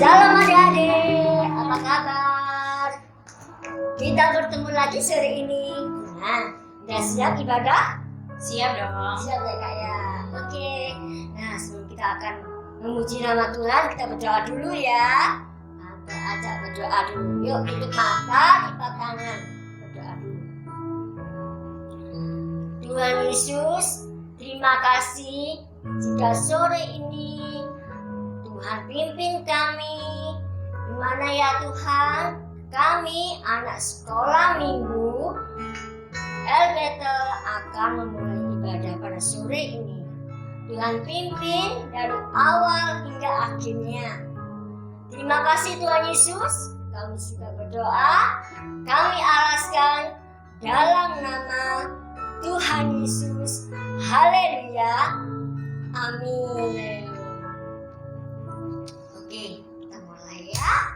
Shalom adik-adik, apa kabar? Kita bertemu lagi sore ini. Nah, udah siap ibadah? Siap dong. Siap ya kak ya? Oke. Nah, sebelum kita akan memuji nama Tuhan, kita berdoa dulu ya. Ajak berdoa dulu. Yuk, tutup mata, lipat tangan. Berdoa dulu. Tuhan Yesus, terima kasih jika sore ini Tuhan pimpin kami. Dimana ya Tuhan, kami anak sekolah minggu LBT akan memulai ibadah pada sore ini. Tuhan pimpin dari awal hingga akhirnya. Terima kasih Tuhan Yesus, kami sudah berdoa, kami alaskan dalam nama Tuhan Yesus. Haleluya. Amin. Oke, kita mulai ya.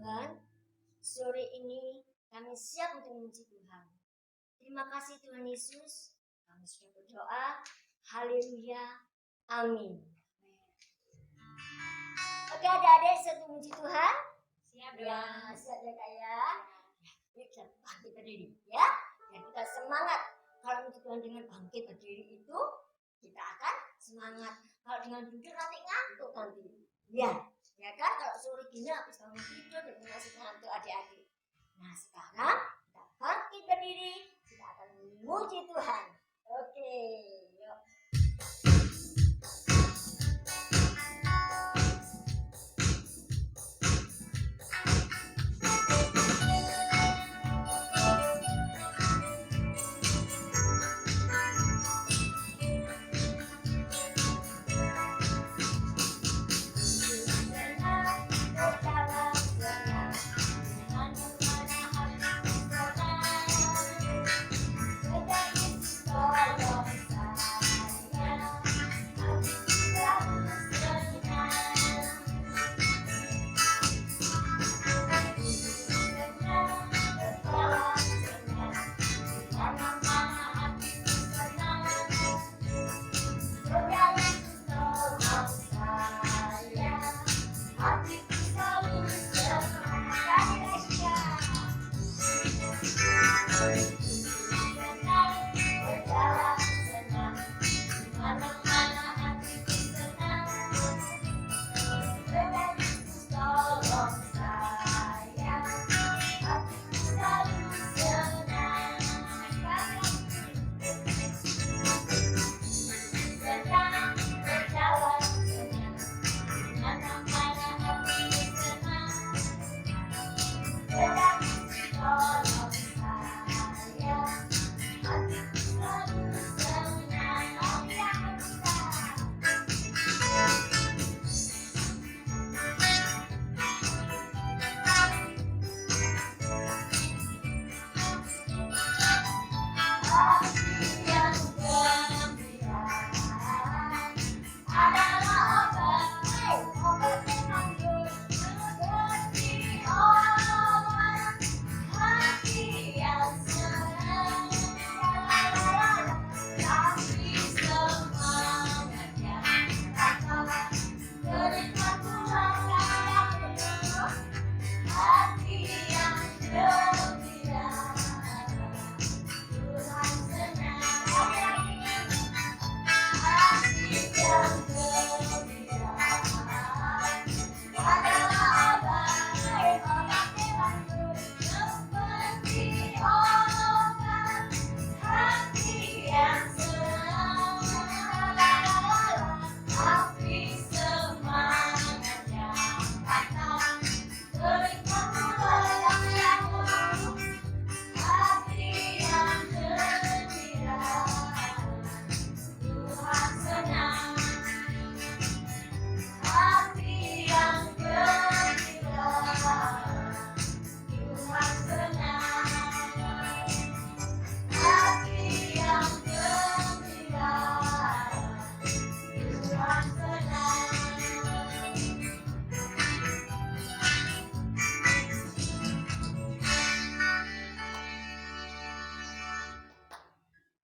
Tuhan, sore ini kami siap untuk memuji Tuhan. Terima kasih Tuhan Yesus. Kami sudah berdoa. Haleluya. Amin. Oke adik-adik, siap memuji Tuhan? Siap Ya, dong. siap ya Kak ya. Yuk kita bangkit berdiri ya. Dan kita semangat. Kalau memuji Tuhan dengan bangkit berdiri itu, kita akan semangat. Kalau dengan duduk nanti ngantuk nanti. Ya kan? Kalau sore gini habis bangun tidur dan masih ngantuk adik-adik. Nah sekarang kita bangkit berdiri. Kita akan memuji Tuhan. Oke, yuk.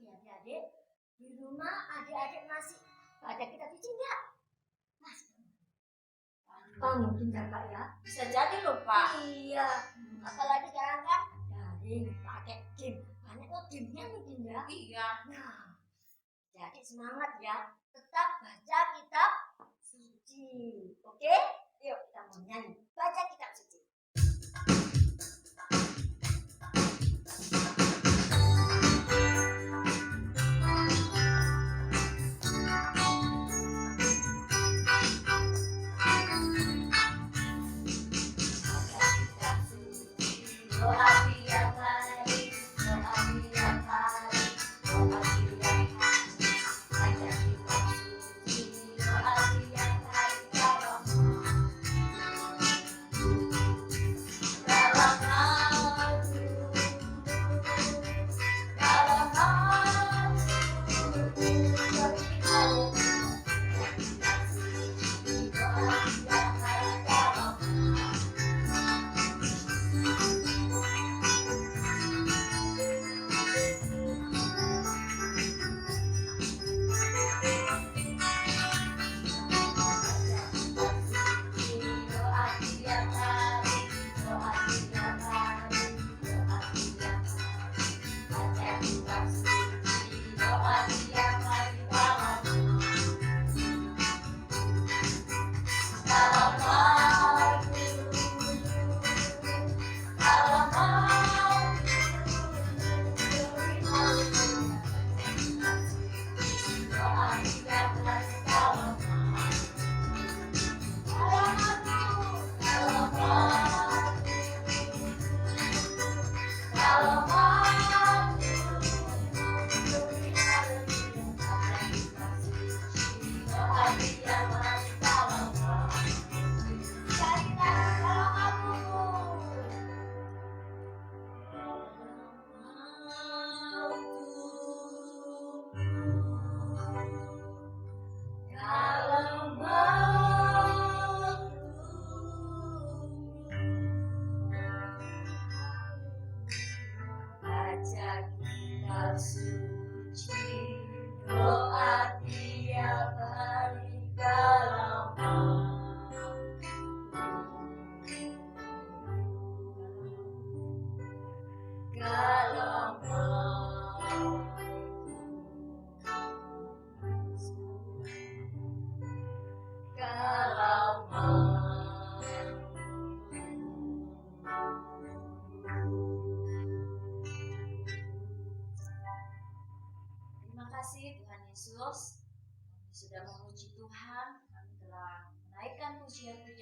Adik-adik, di rumah adik-adik masih baca kitab suci enggak? Masih. Oh, mungkin enggak Kak ya? Bisa jadi lupa. Iya. Apalagi sekarang kan daring, pakai game. Banyak kok gamenya mungkin ya. Iya. Nah, jadi semangat ya. Tetap baca kitab suci. Oke? Yuk kita mau nyanyi. Baca kitab suci.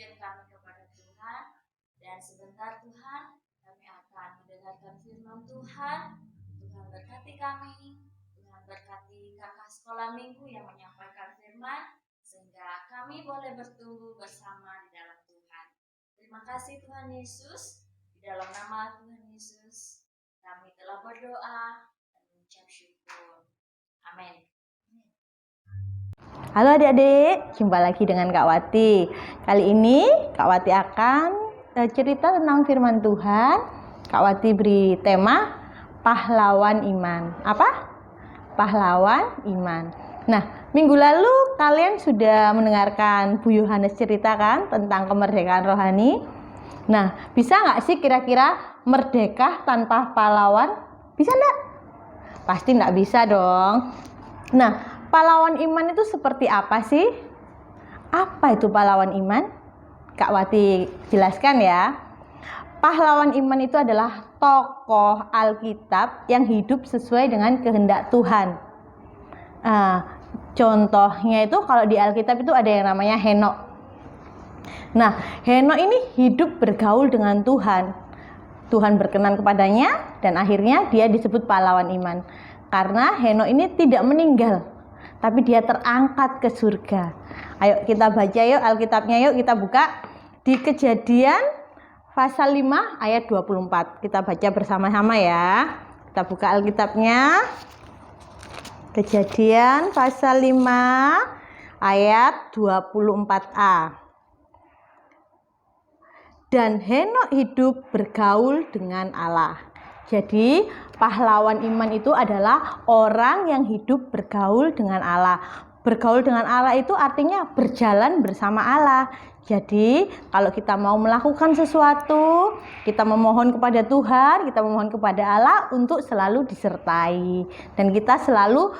sedikit kami kepada Tuhan. Dan sebentar Tuhan, kami akan mendengarkan firman Tuhan. Tuhan berkati kami, Tuhan berkati kakak sekolah minggu yang menyampaikan firman, sehingga kami boleh bertumbuh bersama di dalam Tuhan. Terima kasih Tuhan Yesus. Di dalam nama Tuhan Yesus, kami telah berdoa dan mengucap syukur. Amin. Halo adik-adik, jumpa lagi dengan Kak Wati. Kali ini Kak Wati akan cerita tentang firman Tuhan. Kak Wati beri tema pahlawan iman. Apa? Pahlawan iman. Nah, minggu lalu kalian sudah mendengarkan Bu Yohanes ceritakan tentang kemerdekaan rohani. Nah, bisa nggak sih kira-kira merdeka tanpa pahlawan? Bisa nggak? Pasti nggak bisa dong. Nah, pahlawan iman itu seperti apa sih? Apa itu pahlawan iman? Kak Wati jelaskan ya. Pahlawan iman itu adalah tokoh Alkitab yang hidup sesuai dengan kehendak Tuhan. Contohnya itu kalau di Alkitab itu ada yang namanya Henok. Nah, Henok ini hidup bergaul dengan Tuhan. Tuhan berkenan kepadanya dan akhirnya dia disebut pahlawan iman. Karena Henok ini tidak meninggal, tapi dia terangkat ke surga. Ayo kita baca yuk Alkitabnya, yuk kita buka di Kejadian pasal 5 ayat 24. Kita baca bersama-sama ya. Kita buka Alkitabnya. Kejadian pasal 5 ayat 24a. Dan Henok hidup bergaul dengan Allah. Jadi pahlawan iman itu adalah orang yang hidup bergaul dengan Allah. Bergaul dengan Allah itu artinya berjalan bersama Allah. Jadi kalau kita mau melakukan sesuatu, kita memohon kepada Tuhan, kita memohon kepada Allah untuk selalu disertai. Dan kita selalu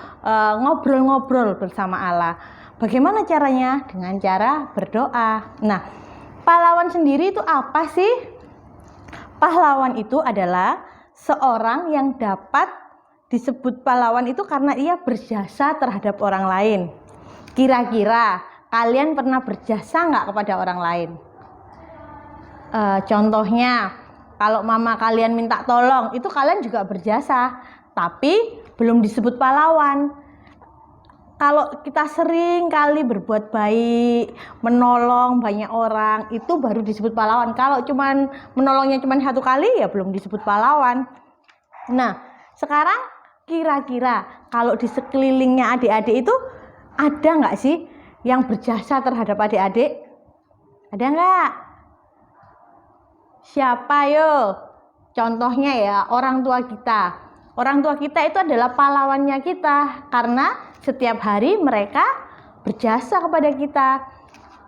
ngobrol-ngobrol bersama Allah. Bagaimana caranya? Dengan cara berdoa. Nah, pahlawan sendiri itu apa sih? Pahlawan itu adalah seorang yang dapat disebut pahlawan itu karena ia berjasa terhadap orang lain. Kira-kira kalian pernah berjasa nggak kepada orang lain? Contohnya, kalau mama kalian minta tolong, itu kalian juga berjasa, tapi belum disebut pahlawan. Kalau kita sering kali berbuat baik, menolong banyak orang, itu baru disebut pahlawan. Kalau menolongnya cuma satu kali, ya belum disebut pahlawan. Nah, sekarang kira-kira kalau di sekelilingnya adik-adik itu ada nggak sih yang berjasa terhadap adik-adik? Ada nggak? Siapa yo? Contohnya ya, orang tua kita. Orang tua kita itu adalah pahlawannya kita karena setiap hari mereka berjasa kepada kita.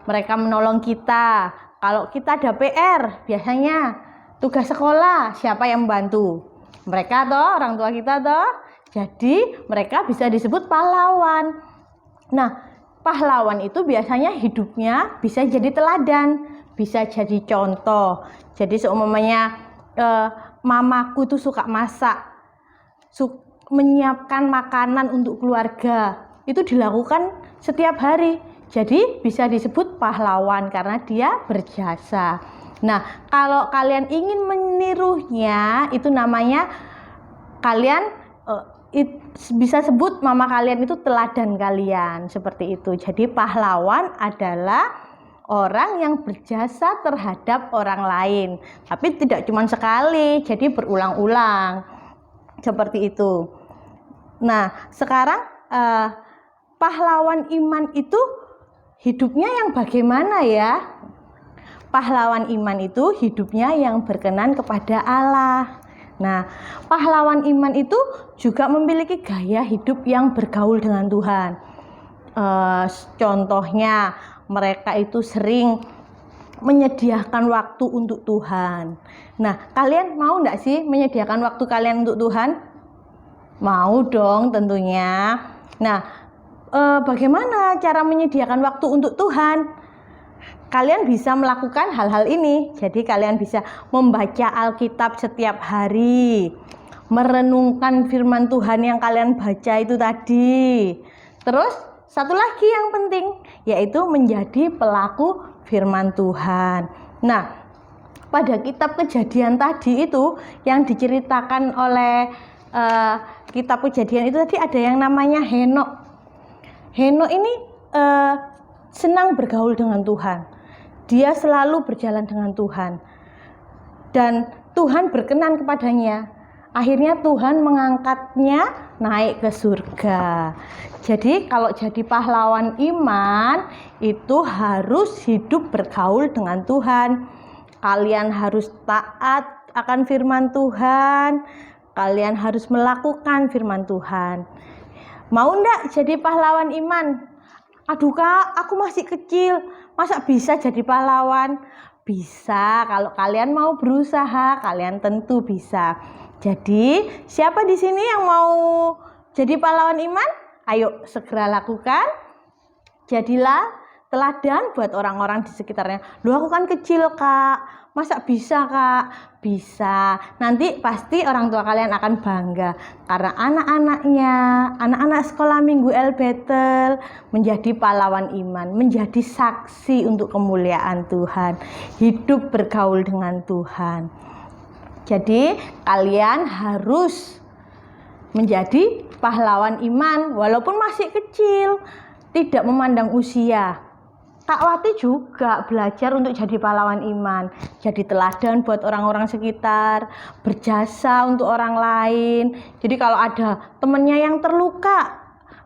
Mereka menolong kita. Kalau kita ada PR, biasanya tugas sekolah, siapa yang membantu? Mereka toh, orang tua kita toh. Jadi mereka bisa disebut pahlawan. Nah, pahlawan itu biasanya hidupnya bisa jadi teladan, bisa jadi contoh. Jadi seumpamanya mamaku tuh suka masak, menyiapkan makanan untuk keluarga, itu dilakukan setiap hari. Jadi bisa disebut pahlawan karena dia berjasa. Nah, kalau kalian ingin menirunya, itu namanya kalian bisa sebut mama kalian itu teladan kalian, seperti itu. Jadi pahlawan adalah orang yang berjasa terhadap orang lain, tapi tidak cuma sekali, jadi berulang-ulang. Seperti itu. Nah, sekarang pahlawan iman itu hidupnya yang bagaimana ya? Pahlawan iman itu hidupnya yang berkenan kepada Allah. Nah, pahlawan iman itu juga memiliki gaya hidup yang bergaul dengan Tuhan. Contohnya, mereka itu sering menyediakan waktu untuk Tuhan. Nah, kalian mau enggak sih menyediakan waktu kalian untuk Tuhan? Mau dong tentunya. Nah, bagaimana cara menyediakan waktu untuk Tuhan? Kalian bisa melakukan hal-hal ini. Jadi kalian bisa membaca Alkitab setiap hari, merenungkan firman Tuhan yang kalian baca itu tadi. Terus satu lagi yang penting, yaitu menjadi pelaku firman Tuhan. Nah, pada kitab Kejadian tadi itu yang diceritakan oleh kitab Kejadian itu tadi ada yang namanya Henok. Henok ini senang bergaul dengan Tuhan. Dia selalu berjalan dengan Tuhan. Dan Tuhan berkenan kepadanya. Akhirnya Tuhan mengangkatnya naik ke surga. Jadi kalau jadi pahlawan iman itu harus hidup bergaul dengan Tuhan. Kalian harus taat akan firman Tuhan. Kalian harus melakukan firman Tuhan. Mau enggak jadi pahlawan iman? Aduh Kak, aku masih kecil. Masa bisa jadi pahlawan? Bisa, kalau kalian mau berusaha, kalian tentu bisa. Jadi, siapa di sini yang mau jadi pahlawan iman? Ayo segera lakukan. Jadilah teladan buat orang-orang di sekitarnya. Loh, aku kan kecil Kak. Masa bisa Kak? Bisa. Nanti pasti orang tua kalian akan bangga. Karena anak-anaknya, anak-anak sekolah minggu El Betel menjadi pahlawan iman. Menjadi saksi untuk kemuliaan Tuhan. Hidup bergaul dengan Tuhan. Jadi kalian harus menjadi pahlawan iman walaupun masih kecil. Tidak memandang usia. Kak Wati juga belajar untuk jadi pahlawan iman, jadi teladan buat orang-orang sekitar, berjasa untuk orang lain. Jadi kalau ada temennya yang terluka,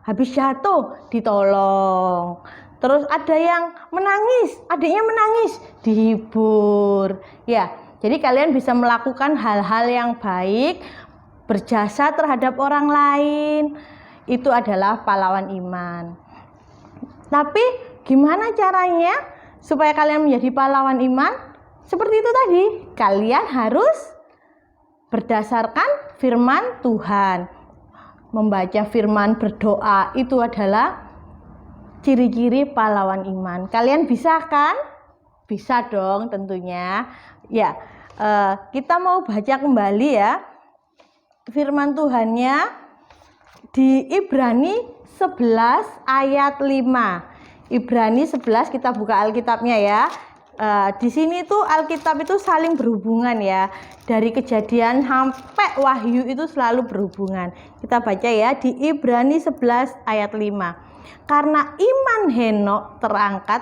habis jatuh, ditolong. Terus ada yang menangis, adiknya menangis, dihibur. Ya, jadi kalian bisa melakukan hal-hal yang baik, berjasa terhadap orang lain. Itu adalah pahlawan iman. Tapi gimana caranya supaya kalian menjadi pahlawan iman? Seperti itu tadi, kalian harus berdasarkan firman Tuhan. Membaca firman, berdoa, itu adalah ciri-ciri pahlawan iman. Kalian bisa kan? Bisa dong tentunya. Ya, kita mau baca kembali ya firman Tuhannya di Ibrani 11 ayat 5. Ibrani 11, kita buka Alkitabnya ya. Di sini tuh Alkitab itu saling berhubungan ya. Dari Kejadian sampai Wahyu itu selalu berhubungan. Kita baca ya di Ibrani 11 ayat 5. Karena iman Henok terangkat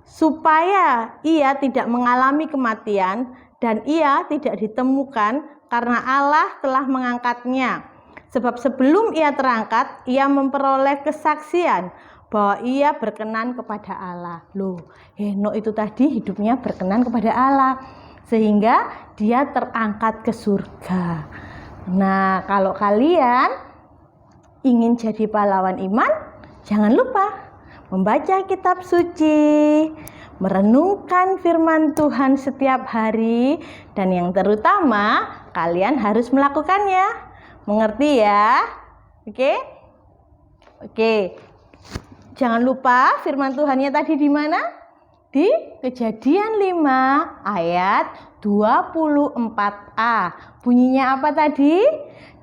supaya ia tidak mengalami kematian dan ia tidak ditemukan karena Allah telah mengangkatnya. Sebab sebelum ia terangkat, ia memperoleh kesaksian bahwa ia berkenan kepada Allah. Loh, Henok itu tadi hidupnya berkenan kepada Allah. Sehingga dia terangkat ke surga. Nah, kalau kalian ingin jadi pahlawan iman, jangan lupa membaca kitab suci, merenungkan firman Tuhan setiap hari, dan yang terutama kalian harus melakukannya. Mengerti ya? Oke? Oke. Jangan lupa firman Tuhannya tadi di mana? Di Kejadian 5 ayat 24a. Bunyinya apa tadi?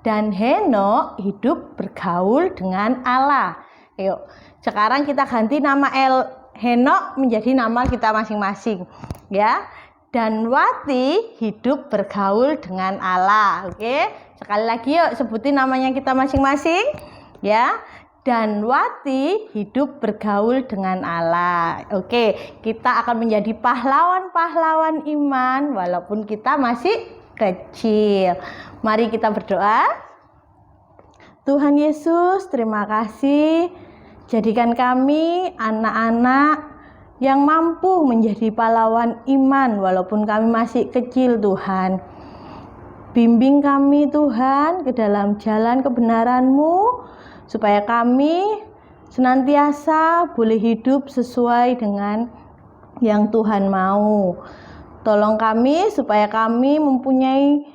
Dan Henok hidup bergaul dengan Allah. Ayo, sekarang kita ganti nama Henok menjadi nama kita masing-masing, ya. Dan Wati hidup bergaul dengan Allah. Oke? Sekali lagi yuk sebutin namanya kita masing-masing, ya. Dan Wati hidup bergaul dengan Allah. Oke, kita akan menjadi pahlawan-pahlawan iman walaupun kita masih kecil. Mari kita berdoa. Tuhan Yesus, terima kasih. Jadikan kami anak-anak yang mampu menjadi pahlawan iman walaupun kami masih kecil, Tuhan. Bimbing kami Tuhan ke dalam jalan kebenaran-Mu supaya kami senantiasa boleh hidup sesuai dengan yang Tuhan mau. Tolong kami supaya kami mempunyai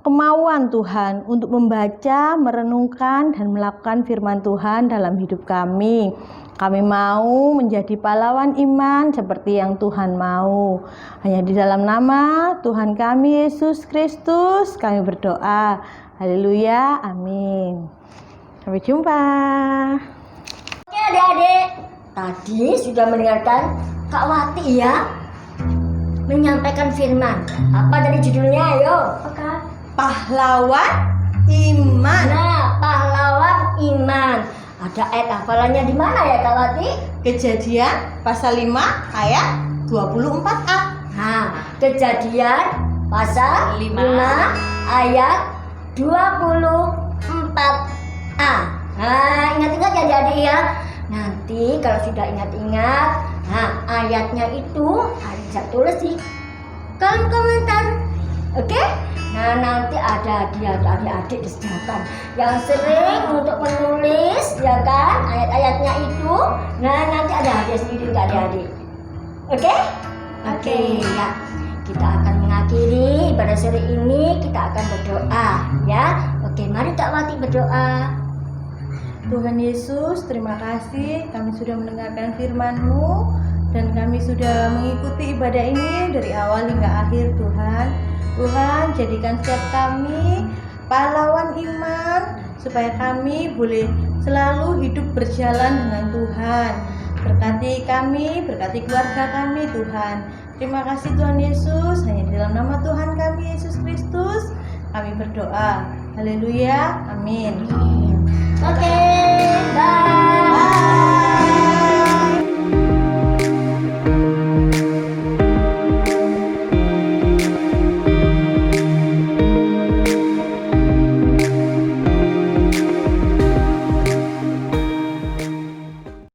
kemauan Tuhan untuk membaca, merenungkan, dan melakukan firman Tuhan dalam hidup kami. Kami mau menjadi pahlawan iman seperti yang Tuhan mau. Hanya di dalam nama Tuhan kami Yesus Kristus kami berdoa. Haleluya, amin. Sampai jumpa. Oke adik-adik, tadi sudah mendengarkan Kak Wati ya menyampaikan firman. Apa dari judulnya? Ayo. Apakah? Pahlawan iman. Nah, pahlawan iman. Ada ayat hafalannya di mana ya Kak Wati? Kejadian pasal 5 ayat 24a. Nah, Kejadian pasal 5 5 ayat 24a. Nah, ingat-ingat ya adik-adik ya. Nanti kalau sudah ingat-ingat, nah ayatnya itu bisa tulis di kolom komentar. Oke? Nah, nanti ada hadiah untuk adik-adik disediakan yang sering untuk menulis ya kan ayat-ayatnya itu. Nah, nanti ada hadiah sendiri untuk adik-adik. Oke? Oke, ya. Kita akan mengakhiri pada sore ini, kita akan berdoa ya. Oke, mari Kak Wati berdoa. Tuhan Yesus, terima kasih kami sudah mendengarkan firman-Mu dan kami sudah mengikuti ibadah ini dari awal hingga akhir Tuhan. Tuhan, jadikan setiap kami pahlawan iman supaya kami boleh selalu hidup berjalan dengan Tuhan. Berkati kami, berkati keluarga kami Tuhan. Terima kasih Tuhan Yesus, hanya di dalam nama Tuhan kami Yesus Kristus kami berdoa. Haleluya, amin. Oke, bye.